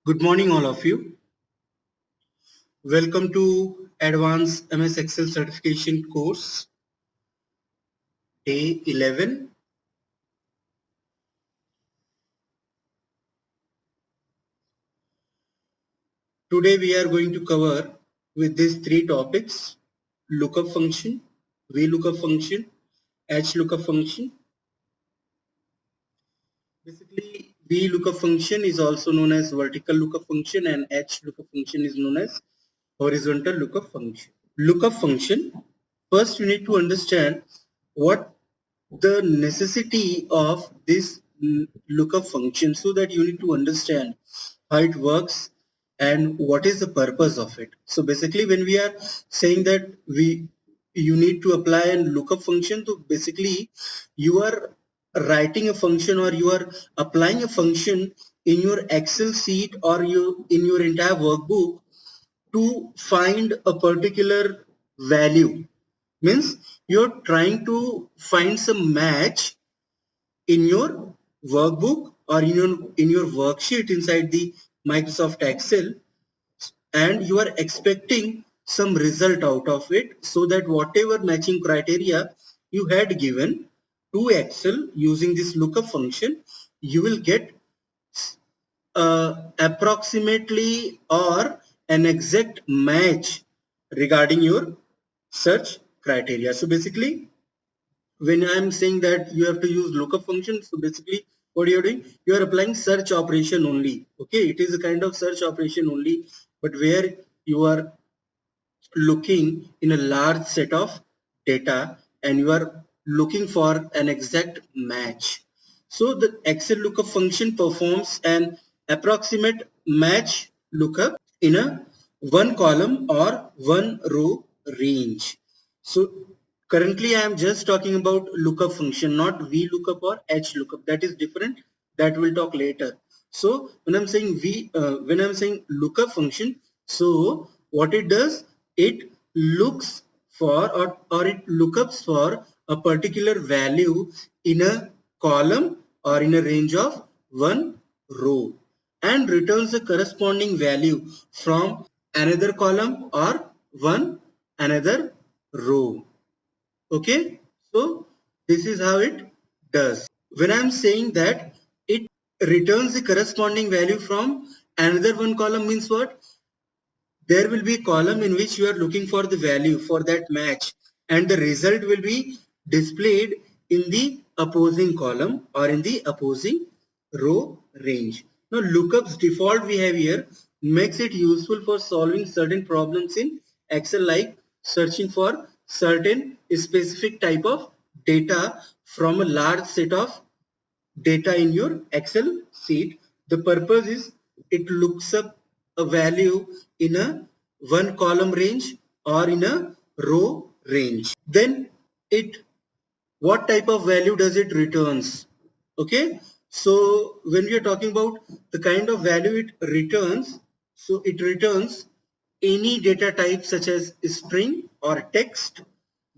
Good morning, all of you. Welcome to Advanced MS Excel Certification course, day 11. Today we are going to cover with these three topics: lookup function, VLOOKUP function, HLOOKUP function. Basically, VLOOKUP function is also known as vertical lookup function and HLOOKUP function is known as horizontal lookup function. Lookup function, first you need to understand what the necessity of this lookup function, so that you need to understand how it works and what is the purpose of it. So basically when we are saying that you need to apply a lookup function, so basically you are writing a function or you are applying a function in your Excel sheet or in your entire workbook to find a particular value. Means you're trying to find some match in your workbook or in your worksheet inside the Microsoft Excel, and you are expecting some result out of it, so that whatever matching criteria you had given to Excel using this lookup function, you will get approximately or an exact match regarding your search criteria. So basically when I'm saying that you have to use lookup function, so basically what you're doing, you are applying search operation only. Okay, it is a kind of search operation only, but where you are looking in a large set of data and you are looking for an exact match. So the Excel lookup function performs an approximate match lookup in a one column or one row range. So currently I am just talking about lookup function, not VLOOKUP or HLOOKUP. That is different. That we'll talk later. So when I'm saying when I'm saying lookup function, so what it does, it looks for or it lookups for a particular value in a column or in a range of one row and returns the corresponding value from another column or one another row. Okay, so this is how it does. When I'm saying that it returns the corresponding value from another one column, means what? There will be a column in which you are looking for the value for that match, and the result will be displayed in the opposing column or in the opposing row range. Now lookups default we have here makes it useful for solving certain problems in Excel, like searching for certain specific type of data from a large set of data in your Excel sheet. The purpose is it looks up a value in a one column range or in a row range. Then it, what type of value does it returns? Okay, so when we are talking about the kind of value it returns, so it returns any data type such as string or text,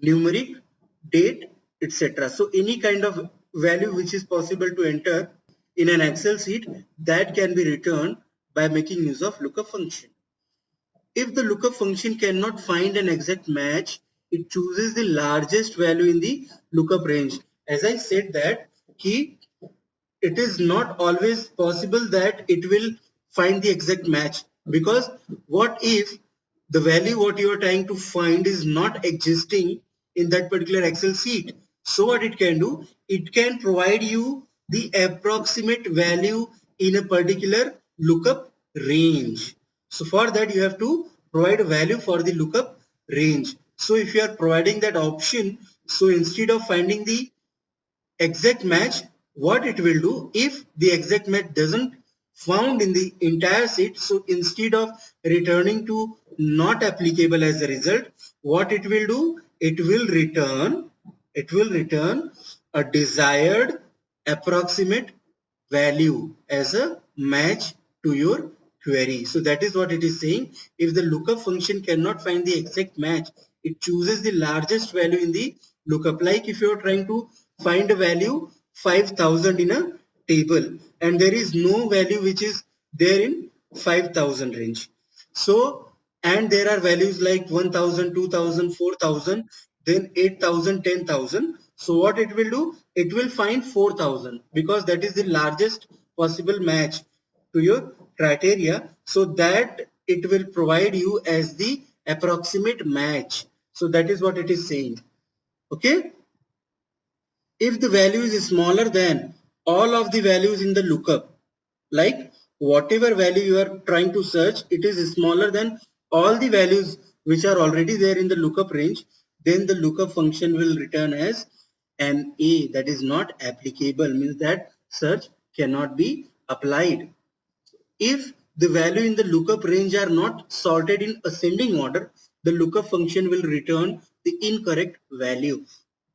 numeric, date, etc. So any kind of value which is possible to enter in an Excel sheet, that can be returned by making use of lookup function. If the lookup function cannot find an exact match, it chooses the largest value in the lookup range. As I said that it is not always possible that it will find the exact match, because what if the value what you are trying to find is not existing in that particular Excel sheet? So what it can do, it can provide you the approximate value in a particular lookup range. So for that you have to provide a value for the lookup range. So if you are providing that option, so instead of finding the exact match, what it will do, if the exact match doesn't found in the entire sheet, so instead of returning to not applicable as a result, what it will do, it will return a desired approximate value as a match to your query. So that is what it is saying. If the lookup function cannot find the exact match, it chooses the largest value in the lookup. Like if you are trying to find a value 5000 in a table and there is no value which is there in 5,000 range. So, and there are values like 1,000, 2,000, 4,000, then 8,000, 10,000. So what it will do? It will find 4,000 because that is the largest possible match to your criteria. So that it will provide you as the approximate match. So that is what it is saying. Okay. If the value is smaller than all of the values in the lookup, like whatever value you are trying to search, it is smaller than all the values which are already there in the lookup range, then the lookup function will return as an A, that is not applicable, means that search cannot be applied. If the value in the lookup range are not sorted in ascending order, the lookup function will return the incorrect value.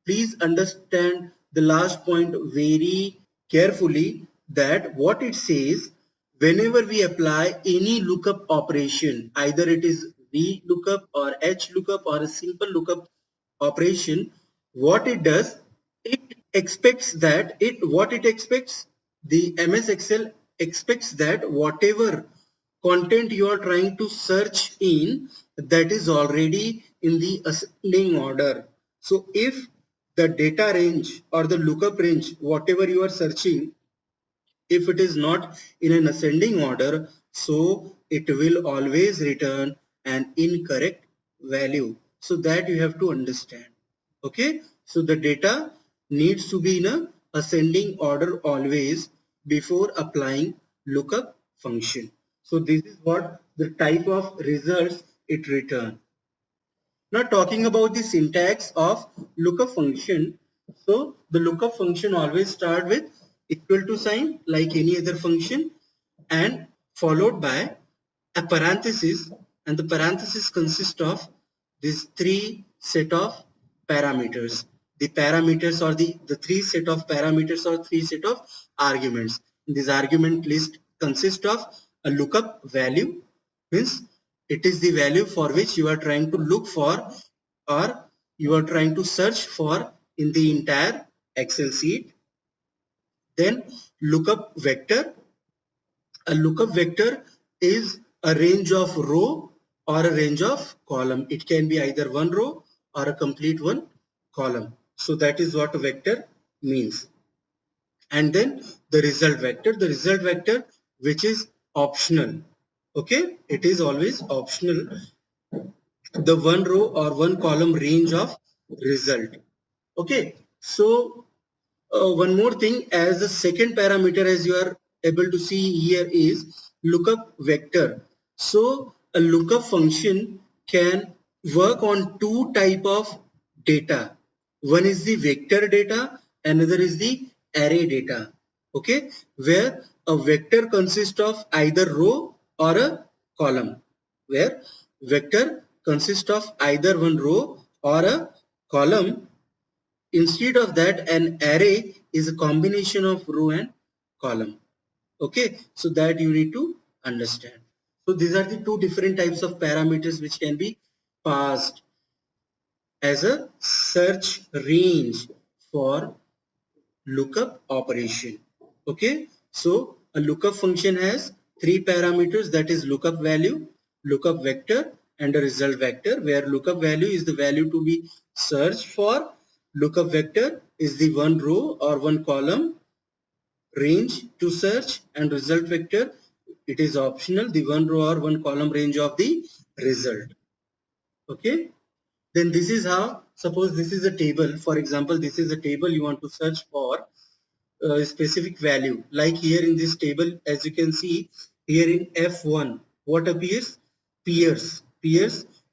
Please understand the last point very carefully, that what it says, whenever we apply any lookup operation, either it is V lookup or H lookup or a simple lookup operation, what it does, it expects that it expects, the MS Excel expects that whatever content you are trying to search in, that is already in the ascending order. So if the data range or the lookup range, whatever you are searching, if it is not in an ascending order, so it will always return an incorrect value. So that you have to understand. Okay, so the data needs to be in a ascending order always before applying lookup function. So this is what the type of results it returns. Now talking about the syntax of lookup function. So the lookup function always start with equal to sign like any other function, and followed by a parenthesis, and the parenthesis consists of these three set of parameters. The parameters or the three set of parameters or three set of arguments. This argument list consists of a lookup value, means it is the value for which you are trying to look for or you are trying to search for in the entire Excel sheet. Then lookup vector. A lookup vector is a range of row or a range of column. It can be either one row or a complete one column. So that is what a vector means. And then the result vector which is optional. Okay, it is always optional, the one row or one column range of result. Okay, so one more thing, as the second parameter, as you are able to see here, is lookup vector. So a lookup function can work on two type of data. One is the vector data, another is the array data. Okay, where a vector consists of either row or a column, where vector consists of either one row or a column. Instead of that, an array is a combination of row and column. Okay, so that you need to understand. So these are the two different types of parameters which can be passed as a search range for lookup operation. Okay, so a lookup function has three parameters, that is lookup value, lookup vector, and a result vector, where lookup value is the value to be searched for, lookup vector is the one row or one column range to search, and result vector, it is optional, the one row or one column range of the result. Okay, then this is how, suppose this is a table, for example, this is a table you want to search for a specific value, like here in this table, as you can see here in F1, what appears? Peers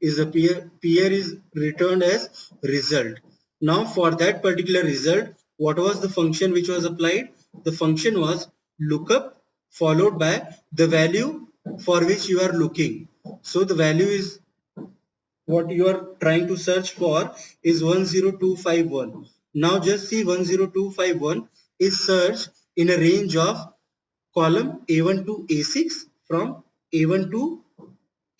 is a peer is returned as result. Now for that particular result, what was the function which was applied? The function was lookup followed by the value for which you are looking. So the value is what you are trying to search for is 10251. Now just see 10251 is searched in a range of column A1 to A6, from A1 to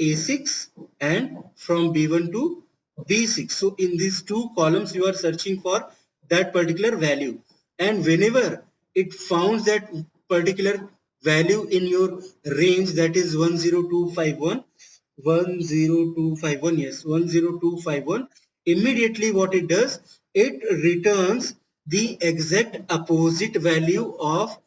A6, and from B1 to B6. So in these two columns you are searching for that particular value, and whenever it founds that particular value in your range, that is 10251, 10251, yes, 10251. Immediately what it does, it returns the exact opposite value of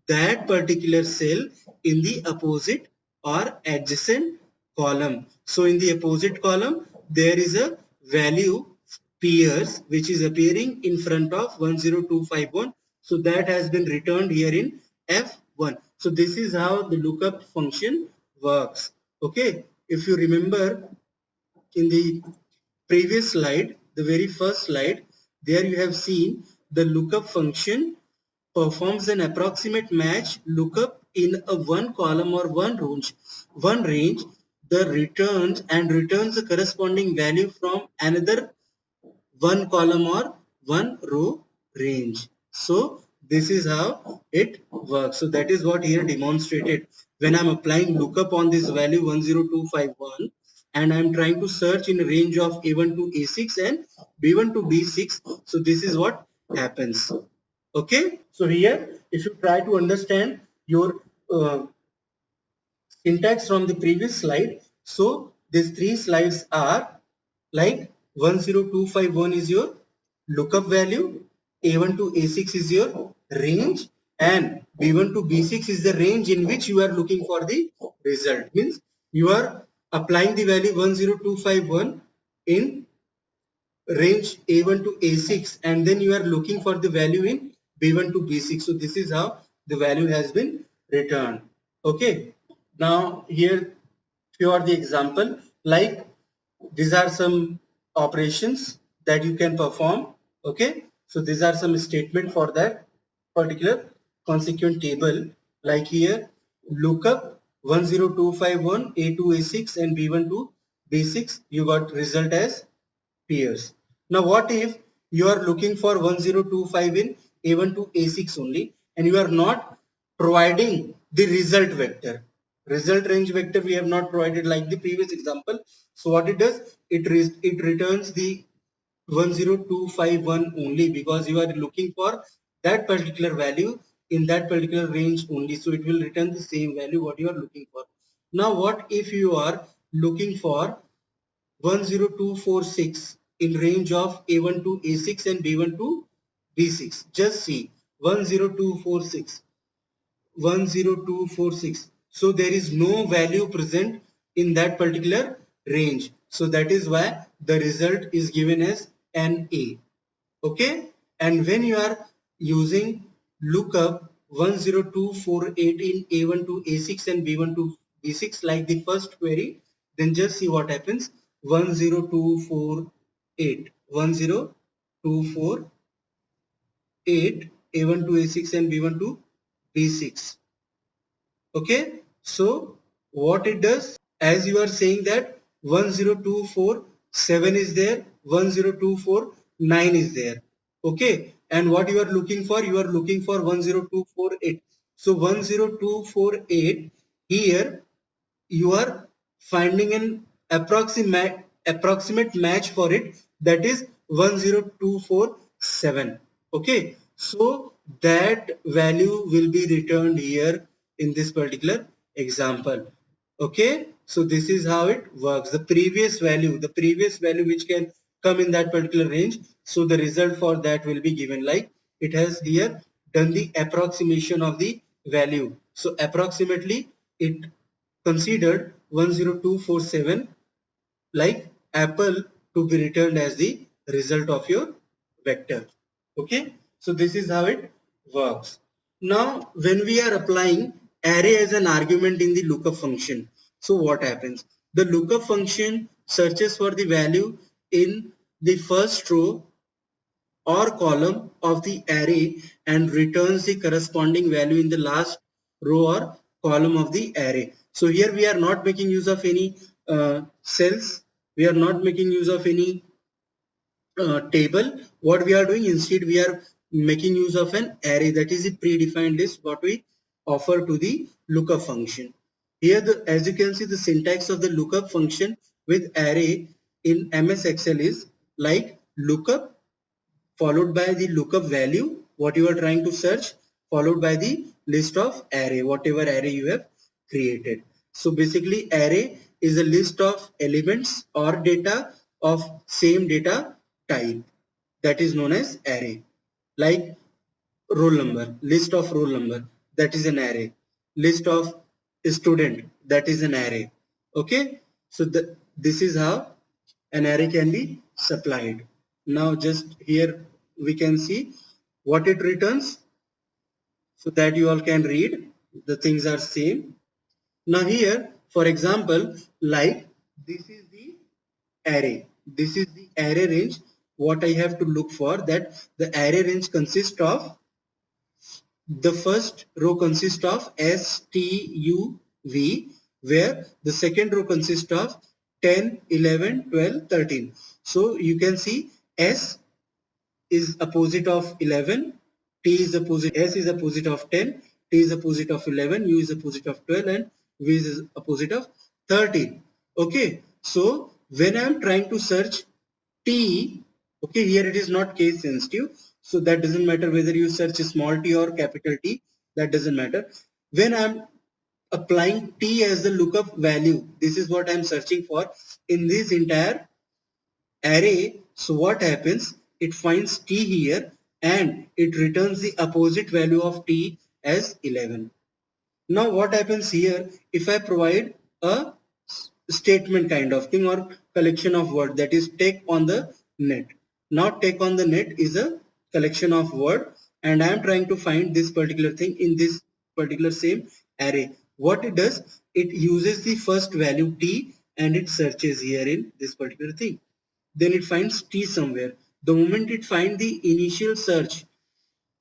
that particular cell in the opposite or adjacent column. So in the opposite column, there is a value pairs which is appearing in front of 10251. So that has been returned here in F1. So this is how the lookup function works. Okay, if you remember in the previous slide, the very first slide, there you have seen the lookup function performs an approximate match lookup in a one column or one range, the returns the corresponding value from another one column or one row range. So this is how it works. So that is what here demonstrated. When I'm applying lookup on this value 10251 and I'm trying to search in a range of A1 to A6 and B1 to B6. So this is what happens. Okay. So here if you try to understand your syntax from the previous slide. So these three slides are like 10251 is your lookup value, A1 to A6 is your range, and B1 to B6 is the range in which you are looking for the result. Means you are applying the value 10251 in range A1 to A6 and then you are looking for the value in B1 to B6. So this is how the value has been returned. Okay. Now here few are the example, like these are some operations that you can perform. Okay. So these are some statement for that particular consequent table, like here lookup 10251 A2 A6 and B1 to B6, you got result as pairs. Now what if you are looking for 1025 in A1 to A6 only and you are not providing the result vector? Result range vector we have not provided like the previous example. So what it does, it returns the 10251 only because you are looking for that particular value in that particular range only. So it will return the same value what you are looking for. Now what if you are looking for 10246 in range of A1 to A6 and B1 to B6. Just see 10246, 10246. So there is no value present in that particular range. So that is why the result is given as NA. Okay. And when you are using lookup 10248 in A1 to A6 and B1 to B6 like the first query, then just see what happens. 10248, 10248 A1 to A6 and B1 to B6. Okay, so what it does, as you are saying that 10247 is there, 10249 is there. Okay, and what you are looking for, you are looking for 10248. So 10248 here you are finding an approximate match for it, that is 10247. Okay, so that value will be returned here in this particular example. Okay, so this is how it works. The previous value which can come in that particular range, so the result for that will be given, like it has here done the approximation of the value. So approximately it considered 10247 like apple to be returned as the result of your vector. Okay, so this is how it works. Now when we are applying array as an argument in the lookup function, so what happens, the lookup function searches for the value in the first row or column of the array and returns the corresponding value in the last row or column of the array. So here we are not making use of any cells, we are not making use of any table. What we are doing, instead we are making use of an array, that is a predefined list what we offer to the lookup function. Here as you can see, the syntax of the lookup function with array in MS Excel is like lookup followed by the lookup value what you are trying to search, followed by the list of array, whatever array you have created. So basically array is a list of elements or data of same data type, that is known as array. Like roll number, list of roll number, that is an array. List of student, that is an array. Okay, so this is how an array can be supplied. Now just here we can see what it returns, so that you all can read. The things are same. Now here, for example, like this is the array. This is the array range. What I have to look for, that the array range consists of, the first row consists of STUV, where the second row consists of 10, 11, 12, 13. So you can see S is opposite of 11, T is opposite, S is opposite of 10, T is opposite of 11, U is opposite of 12, and V is opposite of 13. Okay, so when I am trying to search T, okay, here it is not case sensitive, so that doesn't matter whether you search small t or capital T, that doesn't matter. When I'm applying T as the lookup value, this is what I'm searching for in this entire array. So what happens? It finds T here and it returns the opposite value of T as 11. Now what happens here, if I provide a statement kind of thing or collection of word, that is take on the net. Now take on the net is a collection of word, and I am trying to find this particular thing in this particular same array. What it does, it uses the first value T and it searches here in this particular thing. Then it finds T somewhere. The moment it finds the initial search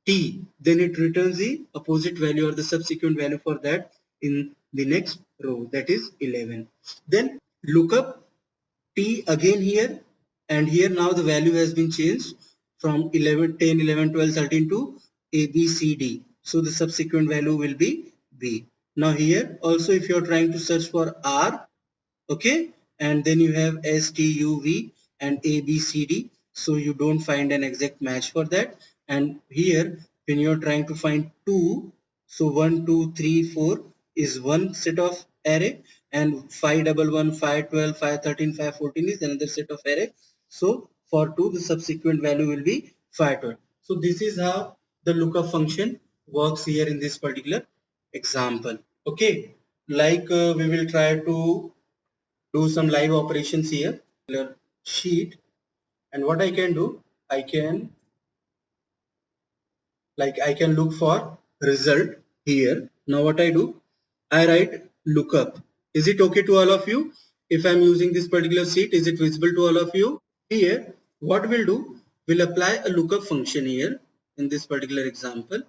T, then it returns the opposite value or the subsequent value for that in the next row, that is 11. Then look up T again here, and here now the value has been changed from 11, 10, 11, 12, 13 to A, B, C, D. So the subsequent value will be B. Now here also if you are trying to search for R, okay, and then you have S, T, U, V and A, B, C, D, so you don't find an exact match for that. And here when you are trying to find 2, so 1, 2, 3, 4 is one set of array, and 5, 11, 5, 12, 5, 13, 5, 14 is another set of array. So for 2 the subsequent value will be 5, 12. So this is how the lookup function works here in this particular example. Okay, like we will try to do some live operations here, sheet, and what I can do, I can look for result here. Now what I do, I write lookup. Is it okay to all of you? If I'm using this particular sheet, is it visible to all of you? Here what we'll do, we'll apply a lookup function here in this particular example,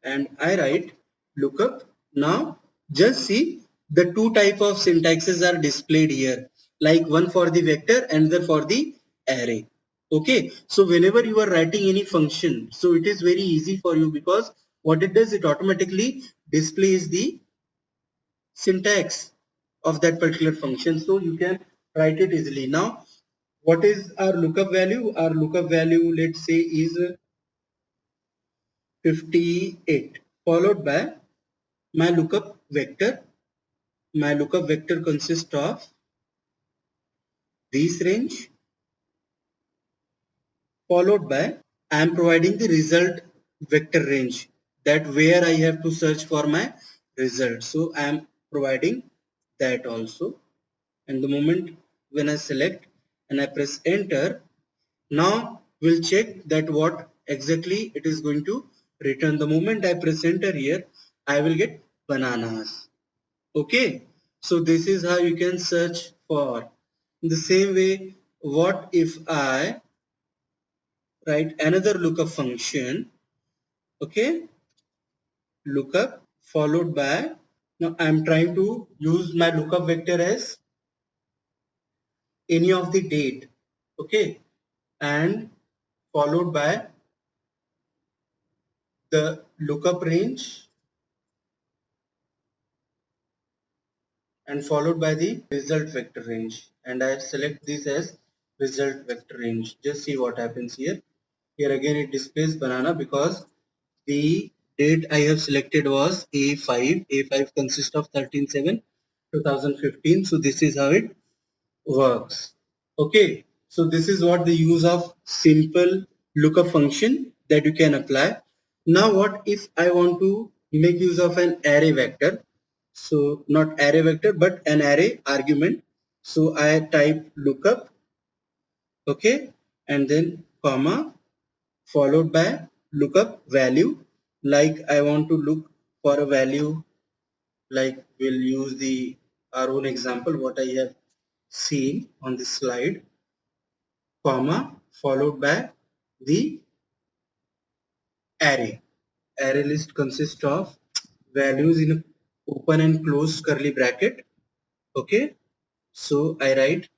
and I write lookup. Now just see, the two type of syntaxes are displayed here, like one for the vector and the for the array. Okay, so whenever you are writing any function, so it is very easy for you, because what it does, it automatically displays the syntax of that particular function, so you can write it easily. Now what is our lookup value? Our lookup value, let's say, is 58, followed by my lookup vector. My lookup vector consists of this range, followed by I am providing the result vector range, that where I have to search for my result. So I am providing that also. And the moment when I select and I press enter, now we'll check that what exactly it is going to return. The moment I press enter here, I will get bananas. Okay, so this is how you can search for. In the same way, what if I write another lookup function? Okay, lookup followed by, now I'm trying to use my lookup vector as any of the date. Okay, and followed by the lookup range, and followed by the result vector range, and I select this as result vector range. Just see what happens here. Here again it displays banana because the Date I have selected was A5. A5 consists of 13/7/2015. So this is how it works. Okay. So this is what the use of simple lookup function that you can apply. Now what if I want to make use of an array vector? So not array vector but an array argument. So I type lookup, okay, and then comma followed by lookup value. Like I want to look for a value, like we'll use the our own example what I have seen on this slide, comma followed by the array. Array list consists of values in a open and closed curly bracket. Okay, so I write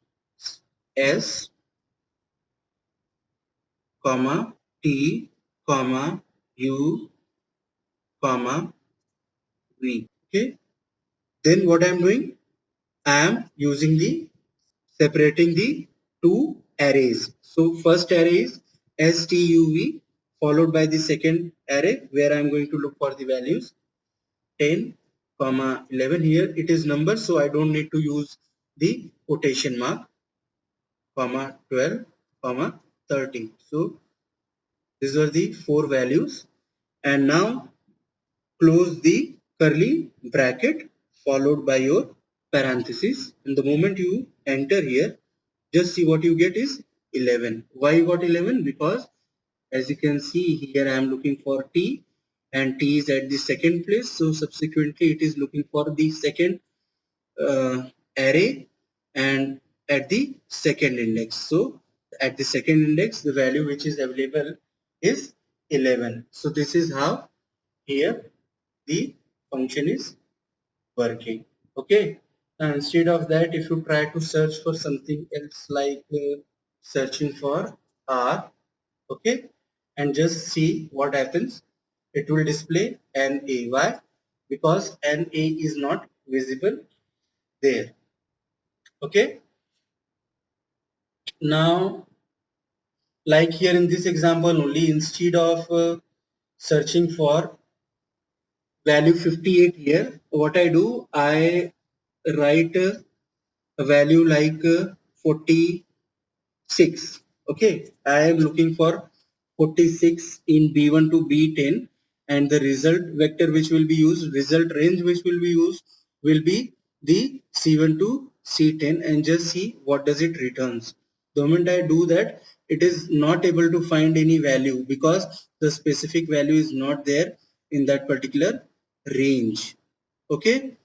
s comma t comma u comma v. Okay, then what I'm doing, I am using the separating the two arrays. So first array is stuv followed by the second array where I'm going to look for the values 10 comma 11. Here it is number, so I don't need to use the quotation mark, comma 12 comma 13. So these are the four values, and now close the curly bracket followed by your parenthesis, and the moment you enter here, just see what you get is 11. Why you got 11? Because as you can see here I am looking for t, and t is at the second place, so subsequently it is looking for the second array and at the second index. So at the second index the value which is available is 11. So this is how here the function is working. Okay, now instead of that, if you try to search for something else like searching for r, okay, and just see what happens, it will display NA. Why? Because NA is not visible there. Okay, now like here in this example only, instead of searching for value 58 here, what I do, I write a value like 46. Okay, I am looking for 46 in B1 to B10, and the result vector which will be used, result range which will be used will be the C1 to C10, and just see what does it returns. The moment I do that, it is not able to find any value because the specific value is not there in that particular range. Okay,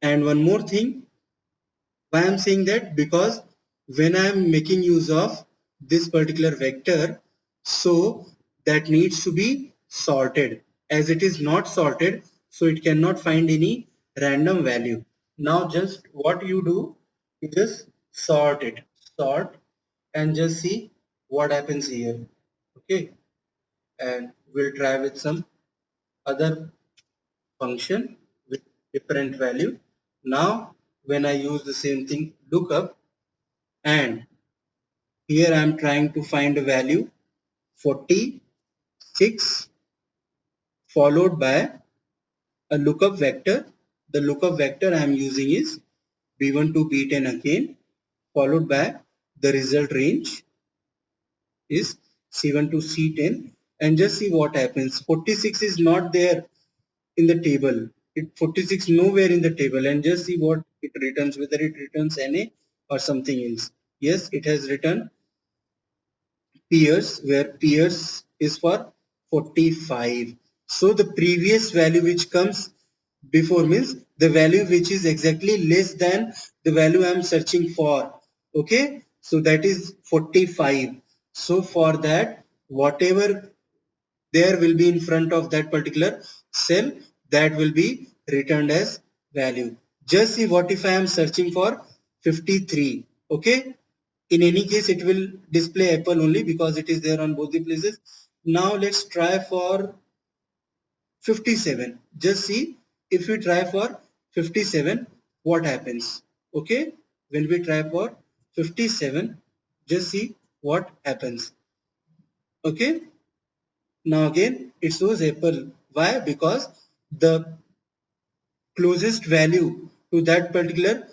and one more thing, why I'm saying that, because when I'm making use of this particular vector, so that needs to be sorted. As it is not sorted, so it cannot find any random value. Now just what you do, you just sort it, sort, and just see what happens here. Okay, and we'll try with some other function with different value. Now when I use the same thing, lookup, and here I am trying to find a value 46 followed by a lookup vector. The lookup vector I am using is B1 to B10 again, followed by the result range is C1 to C10, and just see what happens. 46 is not there in the table. 46 nowhere in the table, and just see what it returns, whether it returns NA or something else. Yes, it has returned Peers, where Peers is for 45. So the previous value which comes before means the value which is exactly less than the value I am searching for. Okay, so that is 45. So for that, whatever there will be in front of that particular cell, that will be returned as value. Just see what if I am searching for 53. Okay, in any case it will display apple only because it is there on both the places. Now let's try for 57. Just see, if we try for 57, what happens. Okay, when we try for 57, just see what happens. Okay, now again it shows apple. Why? Because the closest value to that particular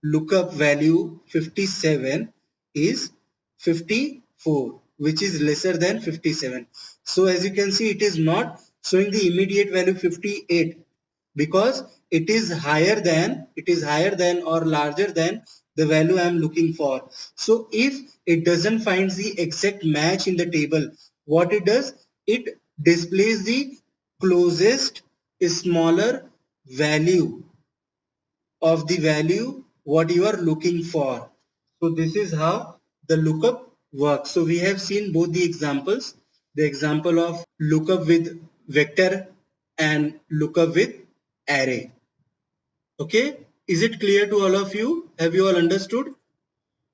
lookup value 57 is 54, which is lesser than 57. So as you can see, it is not showing the immediate value 58 because it is higher than or larger than the value I am looking for. So if it doesn't find the exact match in the table, what it does, it displays the closest smaller value of the value what you are looking for. So this is how the lookup works. So we have seen both the examples, the example of lookup with vector and lookup with array. Okay, is it clear to all of you? Have you all understood?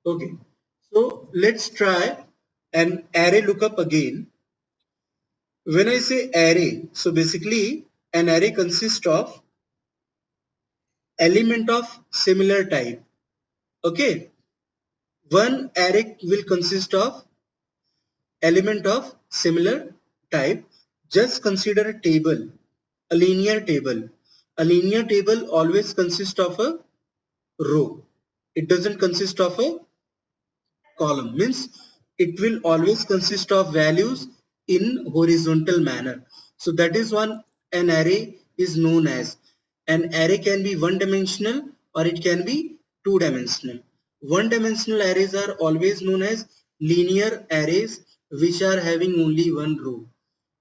Okay, so let's try an array lookup again. When I say array, so basically an array consists of element of similar type. Okay, one array will consist of element of similar type. Just consider a table, a linear table. A linear table always consists of a row. It doesn't consist of a column. Means it will always consist of values in horizontal manner. So that is one an array is known as. An array can be one dimensional or it can be two dimensional. One dimensional arrays are always known as linear arrays which are having only one row,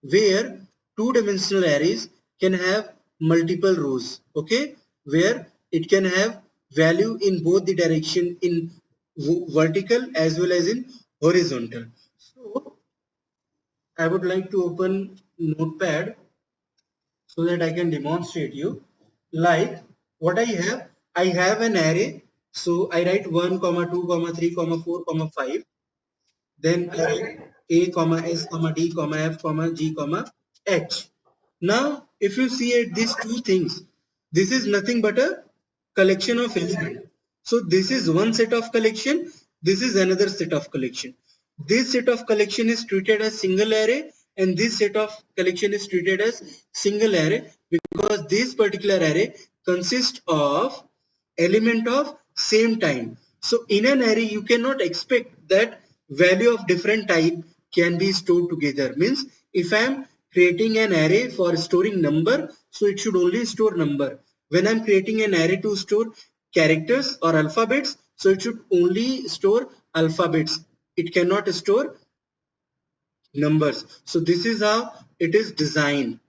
where two dimensional arrays can have multiple rows. Okay, where it can have value in both the direction in vertical as well as in horizontal. So I would like to open Notepad so that I can demonstrate you. Like what I have an array. So I write 1, comma 2, comma 3, comma 4, comma 5. Then I write A, comma S, comma D, comma F, comma G, comma H. Now, if you see at these two things, this is nothing but a collection of elements. So this is one set of collection. This is another set of collection. This set of collection is treated as single array, and this set of collection is treated as single array because this particular array consists of element of same time. So in an array, you cannot expect that value of different type can be stored together. Means if I am creating an array for storing number, so it should only store number. When I'm creating an array to store characters or alphabets, so it should only store alphabets. It cannot store numbers. So this is how it is designed.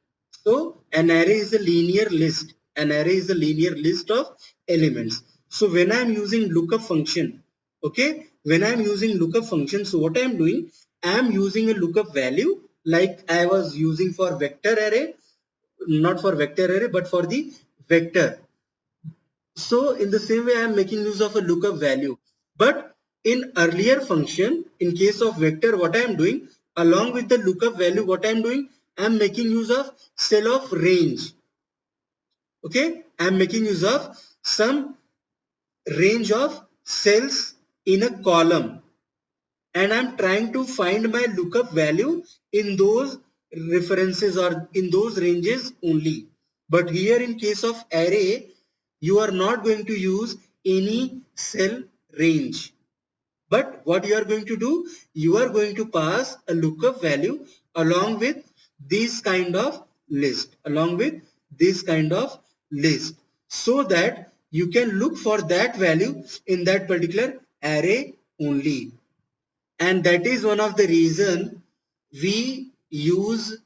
So an array is a linear list. An array is a linear list of elements. So when I am using lookup function, okay, when I am using lookup function, so what I am doing, I am using a lookup value like I was using for vector array, not for vector array, but for the vector. So in the same way, I am making use of a lookup value. But in earlier function, in case of vector, what I am doing, along with the lookup value, what I am doing, I am making use of cell of range. Okay, I am making use of some range of cells in a column, and I'm trying to find my lookup value in those references or in those ranges only. But here in case of array, you are not going to use any cell range. But what you are going to do, you are going to pass a lookup value along with this kind of list, so that you can look for that value in that particular array only. And that is one of the reason we use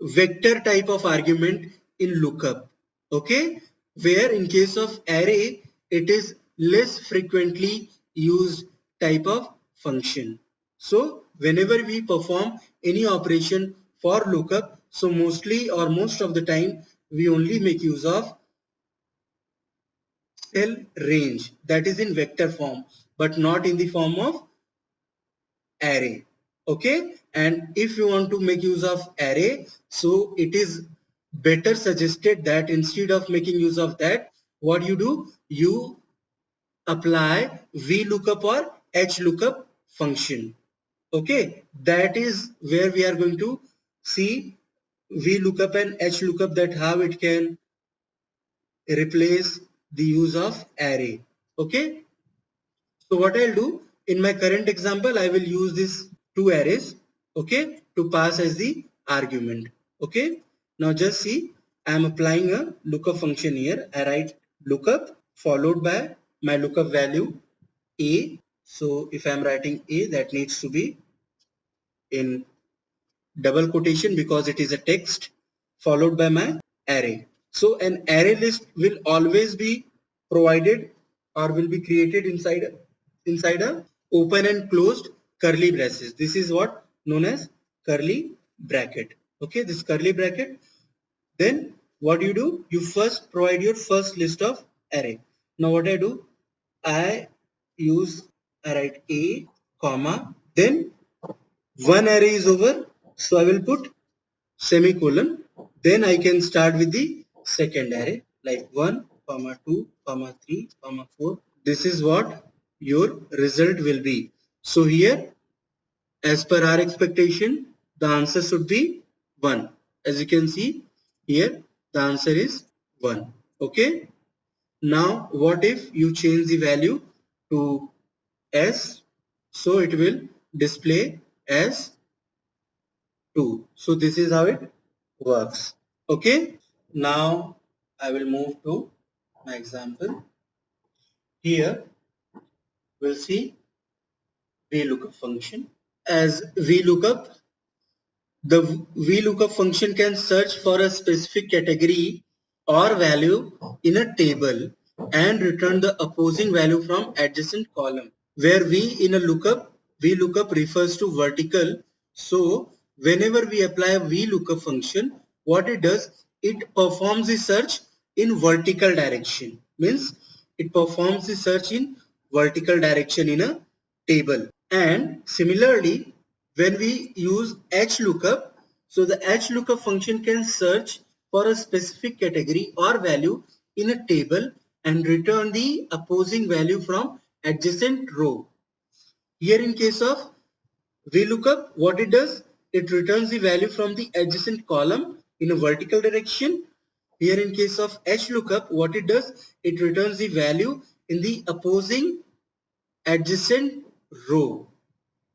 vector type of argument in lookup. Okay, where in case of array it is less frequently used type of function. So whenever we perform any operation for lookup, so mostly or most of the time we only make use of cell range, that is in vector form, but not in the form of array. Okay, and if you want to make use of array, so it is better suggested that instead of making use of that, what you do, you apply VLOOKUP or HLOOKUP function. Okay, that is where we are going to see VLOOKUP and HLOOKUP, that how it can replace the use of array. Okay, so what I'll do in my current example, I will use these two arrays, okay, to pass as the argument. Okay, now just see, I am applying a lookup function here. I write lookup followed by my lookup value a. So if I am writing a, that needs to be in double quotation because it is a text, followed by my array. So an array list will always be provided or will be created inside a open and closed curly braces. This is what known as curly bracket. Okay, this curly bracket. Then what you do? You first provide your first list of array. Now what I do? I write a comma, then one array is over, so I will put semicolon. Then I can start with the second array like 1 comma 2 comma 3 comma 4. This is what your result will be. So here, as per our expectation, the answer should be 1. As you can see here, the answer is 1. Okay, now what if you change the value to s, so it will display as 2. So this is how it works. Okay, now I will move to my example. Here we'll see VLOOKUP function. As VLOOKUP, the VLOOKUP function can search for a specific category or value in a table and return the opposing value from adjacent column. Where V in a lookup, VLOOKUP refers to vertical. So whenever we apply a VLOOKUP function, what it does, it performs the search in vertical direction. Means it performs the search in vertical direction in a table. And similarly, when we use HLOOKUP, so the HLOOKUP function can search for a specific category or value in a table and return the opposing value from adjacent row. Here in case of VLOOKUP, what it does, it returns the value from the adjacent column in a vertical direction. Here in case of HLOOKUP, what it does, it returns the value in the opposing adjacent row.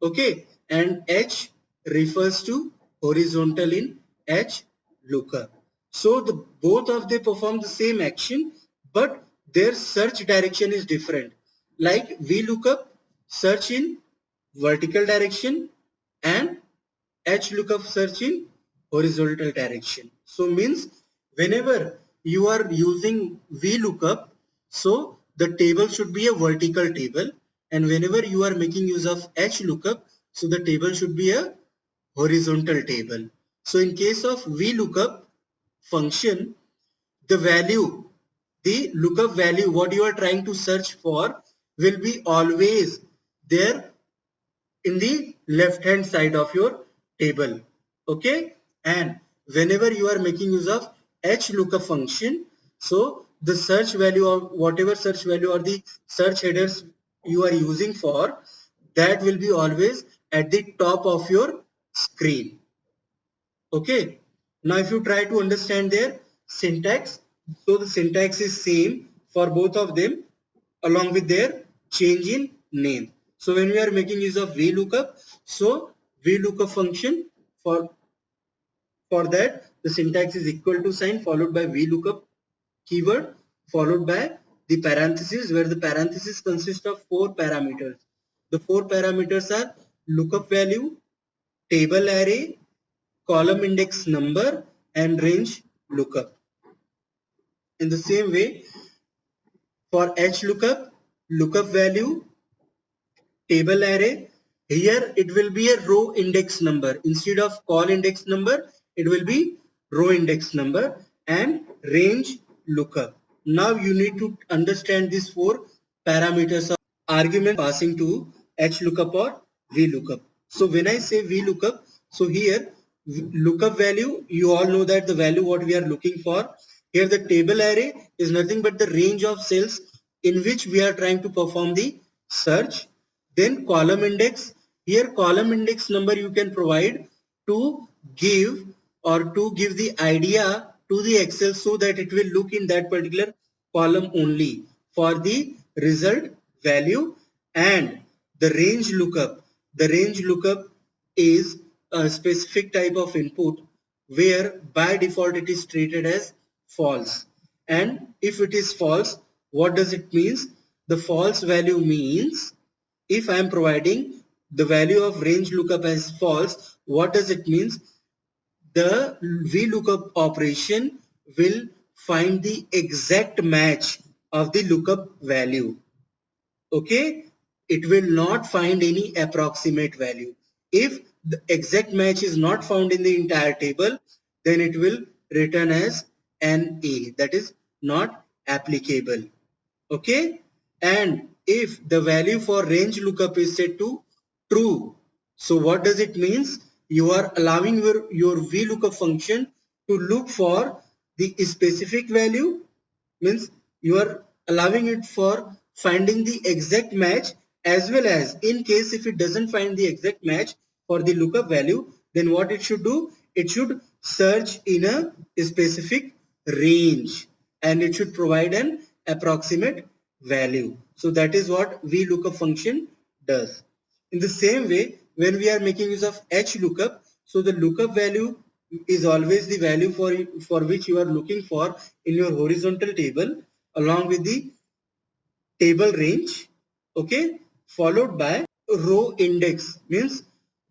Okay, and H refers to horizontal in HLOOKUP. So both of them perform the same action, but their search direction is different. Like VLOOKUP search in vertical direction and HLOOKUP search in horizontal direction. So means whenever you are using VLOOKUP, so the table should be a vertical table, and whenever you are making use of HLOOKUP, so the table should be a horizontal table. So in case of VLOOKUP function, the value, the lookup value, what you are trying to search for will be always there in the left hand side of your table. Okay, and whenever you are making use of HLOOKUP function, so the search value of whatever search value or the search headers you are using for, that will be always at the top of your screen. Okay, now if you try to understand their syntax, so the syntax is same for both of them along with their change in name. So when we are making use of VLOOKUP, so VLOOKUP function, for that the syntax is equal to sign followed by VLOOKUP keyword followed by the parentheses, where the parentheses consist of 4 parameters. The 4 parameters are lookup value, table array, column index number, and range lookup. In the same way, for HLOOKUP, lookup value, table array, here it will be a row index number. Instead of call index number, it will be row index number, and range lookup. Now you need to understand these 4 parameters of argument passing to HLOOKUP or VLOOKUP. So when I say VLOOKUP, so here lookup value, you all know that the value what we are looking for. Here the table array is nothing but the range of cells in which we are trying to perform the search. Then column index, Here column index number you can provide to give the idea to the Excel so that it will look in that particular column only for the result value. And the range lookup. The range lookup is a specific type of input where by default it is treated as false. And if it is false, what does it means? The false value means if I am providing the value of range lookup as false, what does it means? The VLOOKUP operation will find the exact match of the lookup value. Okay, it will not find any approximate value. If the exact match is not found in the entire table, then it will return as NA, that is not applicable. Okay, and if the value for range lookup is set to true, so what does it means? You are allowing your VLOOKUP function to look for the specific value, means you are allowing it for finding the exact match, as well as in case if it doesn't find the exact match for the lookup value, then what it should do? It should search in a specific range and it should provide an approximate value. So that is what VLOOKUP function does. In the same way, when we are making use of HLOOKUP, so the lookup value is always the value for which you are looking for in your horizontal table along with the table range, okay, followed by row index, means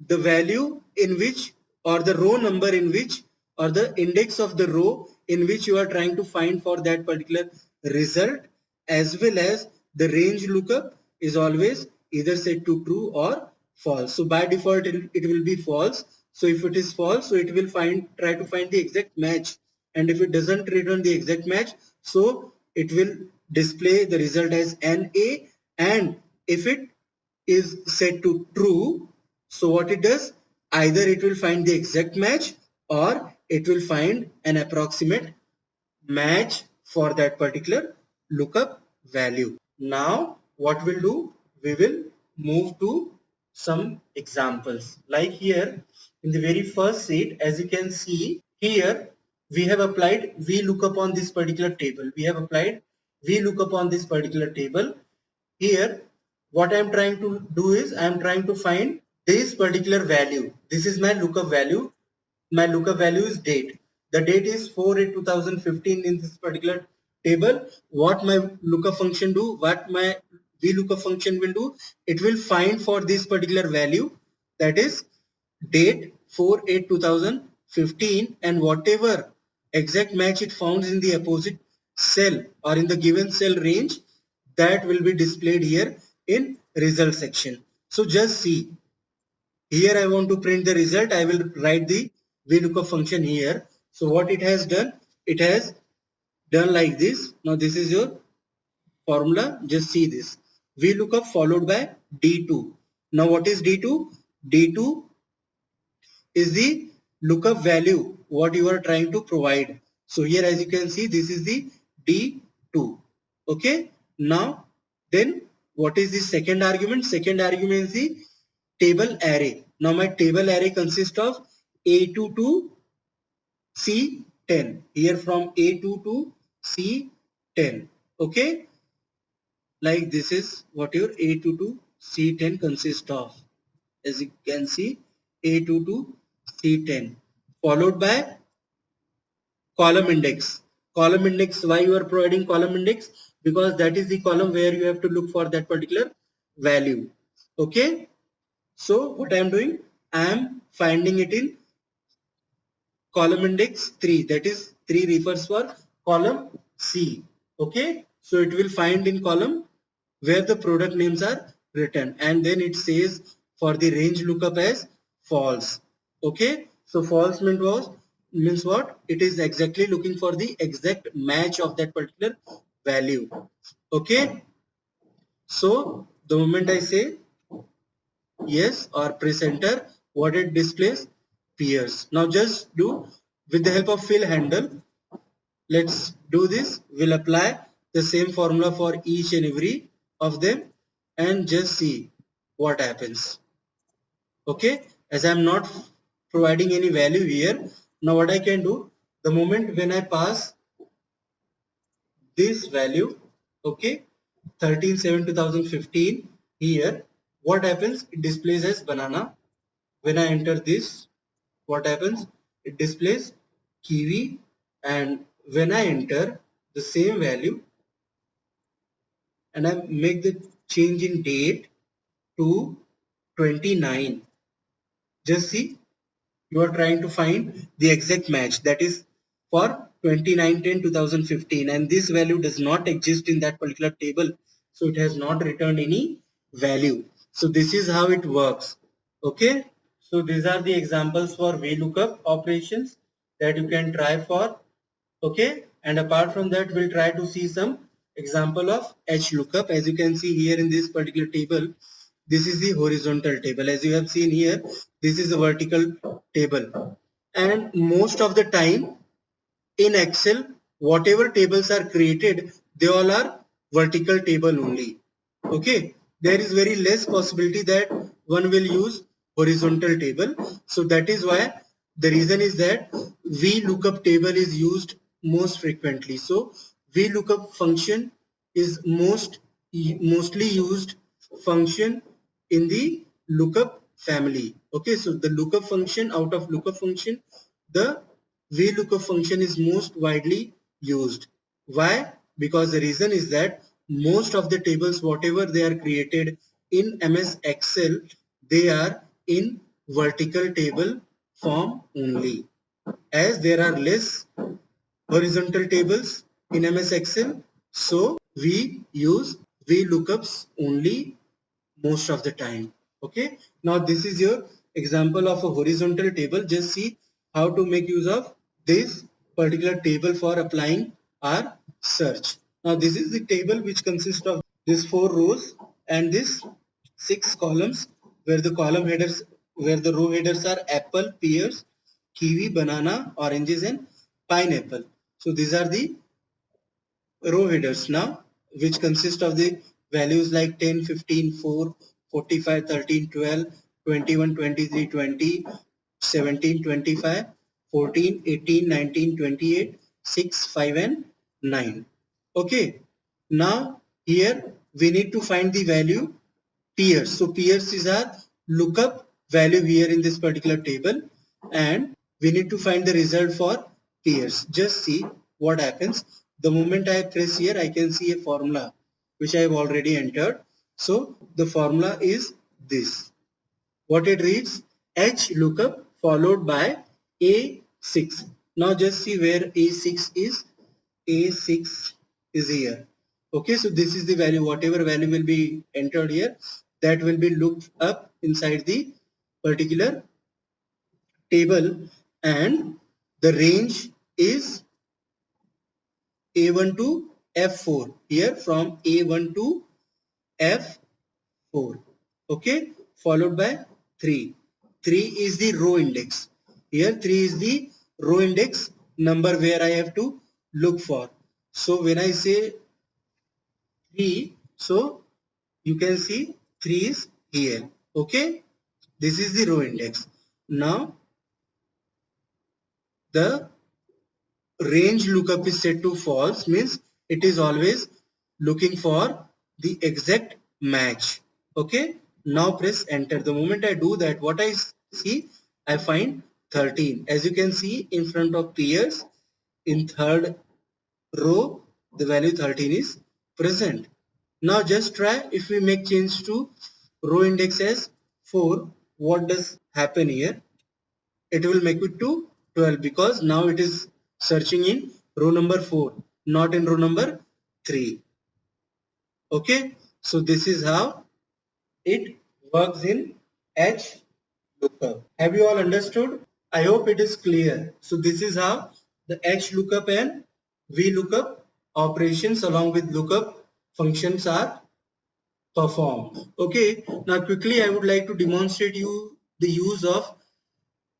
the value in which or the row number in which or the index of the row in which you are trying to find for that particular result, as well as the range lookup is always either set to true or false. So by default it will be false. So if it is false, so it will try to find the exact match, and if it doesn't return the exact match, so it will display the result as NA. And if it is set to true, so what it does, either it will find the exact match or it will find an approximate match for that particular lookup value. Now what we'll do, we will move to some examples. Like here in the very first sheet, as you can see here, we have applied VLOOKUP on this particular table. We have applied VLOOKUP on this particular table. Here what I am trying to do is I am trying to find this particular value. This is my lookup value. My lookup value is date. The date is 4/8/2015 in this particular table. What my lookup function do? What my VLOOKUP function will do? It will find for this particular value, that is date 4/8/2015, and whatever exact match it found in the opposite cell or in the given cell range, that will be displayed here in result section. So just see, here I want to print the result. I will write the VLOOKUP function here. So what it has done, it has done like this. Now this is your formula. Just see this, VLOOKUP followed by D2. Now what is D2? D2 is the lookup value what you are trying to provide. So here as you can see, this is the D2. Okay. Now then what is the second argument? Second argument is the table array. Now my table array consists of A2 to C10. Here from A2 to C10. Okay. Like this is what your A2 to C10 consists of. As you can see, A2 to C10 followed by column index. Column index, why you are providing column index? Because that is the column where you have to look for that particular value. Okay. So what I am doing, I am finding it in column index 3, that is 3 refers for column C. Okay. So it will find in column where the product names are written, and then it says for the range lookup as false. Okay. So false means what? It is exactly looking for the exact match of that particular value. Okay. So the moment I say yes or press enter, what it displays? Peers. Now just do with the help of fill handle. Let's do this. We'll apply the same formula for each and every of them and just see what happens. Okay, as I'm not providing any value here, now what I can do, the moment when I pass this value, okay, 13/7/2015 here, what happens? It displays as banana. When I enter this, what happens? It displays kiwi, and when I enter the same value and I make the change in date to 29, just see, you are trying to find the exact match, that is for 29/10/2015, and this value does not exist in that particular table, so it has not returned any value. So this is how it works. Okay, so these are the examples for VLOOKUP operations that you can try for. Okay, and apart from that, we'll try to see some example of HLOOKUP. As you can see here in this particular table, this is the horizontal table. As you have seen here, this is a vertical table, and most of the time in Excel, whatever tables are created, they all are vertical table only. Okay, there is very less possibility that one will use horizontal table. So that is why the reason is that VLOOKUP table is used most frequently. So VLOOKUP function is mostly used function in the lookup family. Okay, so the lookup function, out of lookup function, the VLOOKUP function is most widely used. Why? Because the reason is that most of the tables, whatever they are created in MS Excel, they are in vertical table form only. As there are less horizontal tables in MS Excel, so we use VLOOKUPs only most of the time. Okay, now this is your example of a horizontal table. Just see how to make use of this particular table for applying our search. Now this is the table which consists of these 4 rows and this 6 columns, where the column headers, where the row headers are apple, pears, kiwi, banana, oranges and pineapple. So these are the row headers now, which consist of the values like 10, 15, 4, 45, 13, 12, 21, 23, 20, 17, 25, 14, 18, 19, 28, 6, 5 and 9. Okay, now here we need to find the value peers. So peers is our lookup value here in this particular table, and we need to find the result for peers. Just see what happens. The moment I press here, I can see a formula which I have already entered. So the formula is this. What it reads, H lookup followed by A6. Now just see where A6 is. A6 is here. Okay, so this is the value, whatever value will be entered here, that will be looked up inside the particular table, and the range is A1 to F4, here from A1 to F4. Okay, followed by 3. 3 is the row index. Here 3 is the row index number where I have to look for. So when I say 3, so you can see 3 is here. Okay, this is the row index. Now the range lookup is set to false, means it is always looking for the exact match. Okay, now press enter. The moment I do that, what I see, I find 13. As you can see in front of peers, in third row, the value 13 is present. Now just try, if we make change to row index as 4, what does happen here? It will make it to 12, because now it is searching in row number 4, not in row number 3. Okay, so this is how it works in H lookup. Have you all understood? I hope it is clear. So this is how the H lookup and V lookup operations along with lookup functions are performed. Okay, now quickly I would like to demonstrate you the use of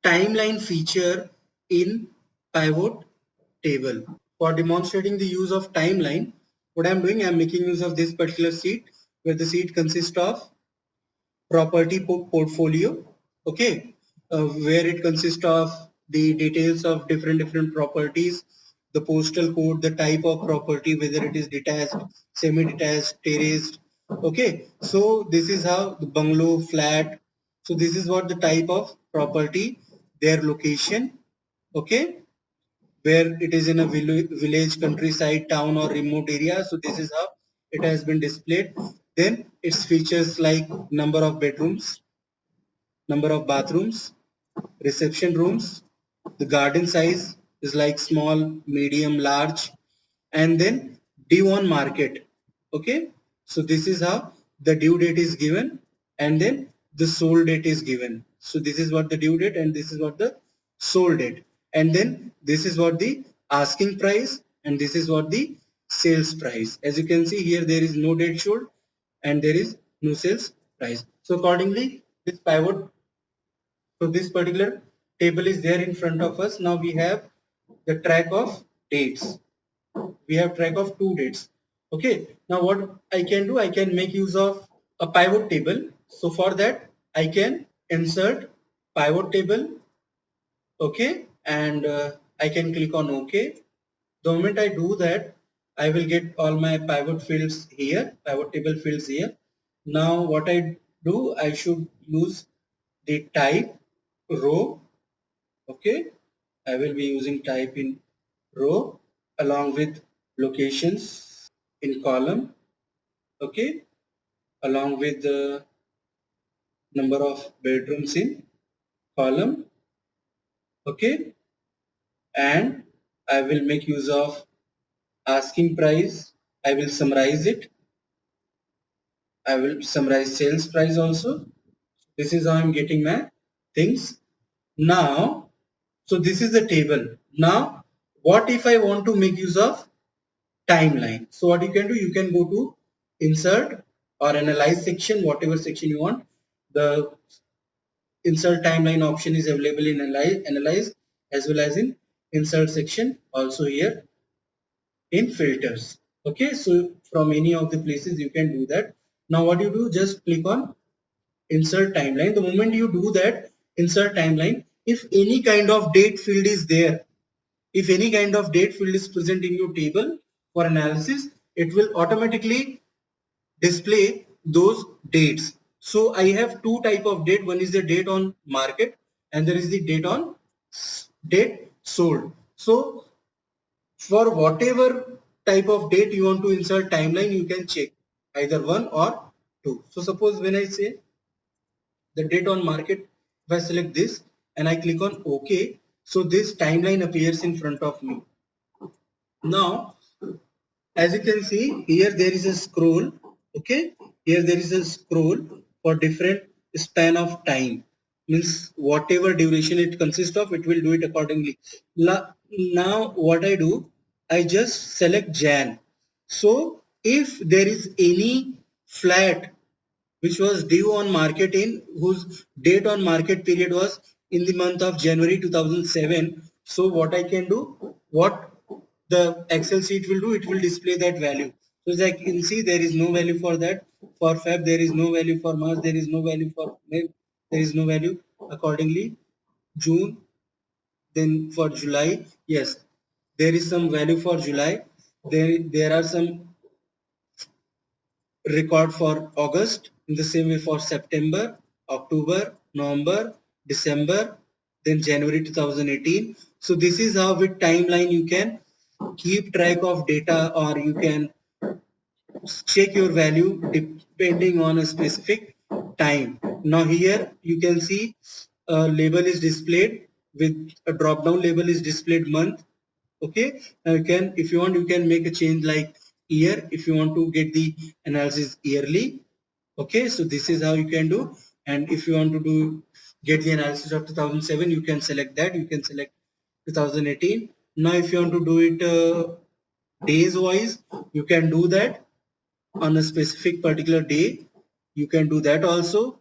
timeline feature in pivot table. For demonstrating the use of timeline, what I'm doing, I'm making use of this particular sheet, where the sheet consists of property portfolio. okay, where it consists of the details of different properties, the postal code, the type of property, whether it is detached, semi-detached, terraced. Okay, so this is how the bungalow, flat. So this is what the type of property, their location. Okay, where it is in a village, countryside, town, or remote area. So this is how it has been displayed. Then its features like number of bedrooms, number of bathrooms, reception rooms, the garden size is like small, medium, large, and then due on market. Okay, so this is how the due date is given, and then the sold date is given. So this is what the due date, and this is what the sold date, and then this is what the asking price, and this is what the sales price. As you can see here, there is no date showed and there is no sales price. So accordingly, this pivot, so this particular table is there in front of us. Now we have the track of dates. We have track of two dates. Okay. Now what I can do, I can make use of a pivot table. So for that, I can insert pivot table. Okay. And I can click on OK. The moment I do that, I will get all my pivot fields here, pivot table fields here. Now what I do, I should use the type row. Okay, I will be using type in row along with locations in column. Okay, along with the number of bedrooms in column. Okay, and I will make use of asking price. I will summarize it. I will summarize sales price also. This is how I'm getting my things. Now, so this is the table. Now, what if I want to make use of timeline? So what you can do, you can go to insert or analyze section, whatever section you want. The insert timeline option is available in analyze as well as in insert section, also here in filters. Okay, so from any of the places you can do that. Now what you do, just click on insert timeline. The moment you do that, insert timeline, if any kind of date field is there, if any kind of date field is present in your table for analysis, it will automatically display those dates. So I have two type of date. One is the date on market and there is the date on date sold. So for whatever type of date you want to insert timeline, you can check either one or two. So suppose when I say the date on market, if I select this and I click on OK, so this timeline appears in front of me. Now, as you can see here, there is a scroll. Okay, here there is a scroll for different span of time. Means whatever duration it consists of, it will do it accordingly. Now, what I do, I just select Jan. So, if there is any flat which was due on market in whose date on market period was in the month of January 2007. So what I can do, what the Excel sheet will do, it will display that value. So as I can see, there is no value for that. For Feb, there is no value. For March, there is no value. For May, there is no value. Accordingly, June, then for July, yes, there is some value for July. There are some record for August, in the same way for September, October, November, December, then January 2018. So this is how with timeline you can keep track of data or you can check your value depending on a specific time. Now here you can see a label is displayed with a drop down label is displayed month. Okay, now you can, if you want, you can make a change like year if you want to get the analysis yearly. Okay, so this is how you can do. And if you want to do get the analysis of 2007, you can select that. You can select 2018. Now if you want to do it days wise, you can do that on a specific particular day. You can do that also.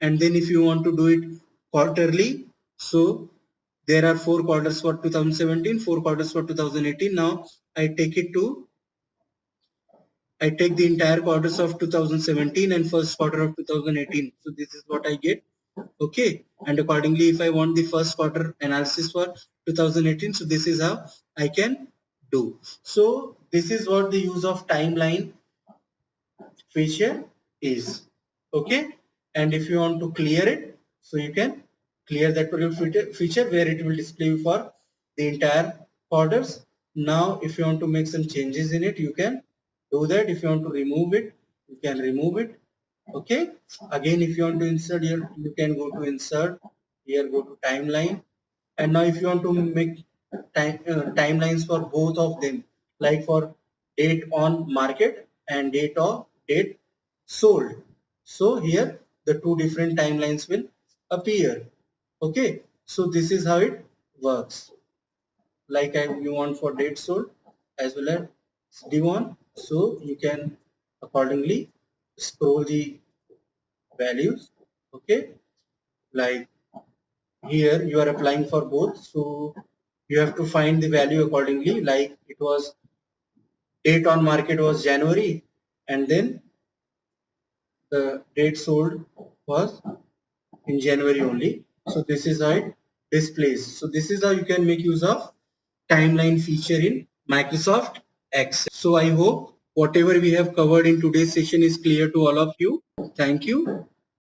And then if you want to do it quarterly, so there are 4 quarters for 2017, 4 quarters for 2018. Now I take it to, I take the entire quarters of 2017 and first quarter of 2018. So this is what I get. Okay, and accordingly, if I want the first quarter analysis for 2018, so this is how I can do. So this is what the use of timeline feature is. Okay, and if you want to clear it, so you can clear that particular feature where it will display you for the entire orders. Now if you want to make some changes in it, you can do that. If you want to remove it, you can remove it. Okay, again if you want to insert here, you can go to insert here, go to timeline, and now if you want to make timelines for both of them, like for date on market and date sold, so here the two different timelines will appear. Okay, so this is how it works. Like you want for date sold as well as D1, so you can accordingly scroll the values. Okay, like here you are applying for both, so you have to find the value accordingly. Like it was date on market was January, and then the date sold was in January only. So this is how it displays. So this is how you can make use of timeline feature in Microsoft Excel. So I hope whatever we have covered in today's session is clear to all of you. Thank you.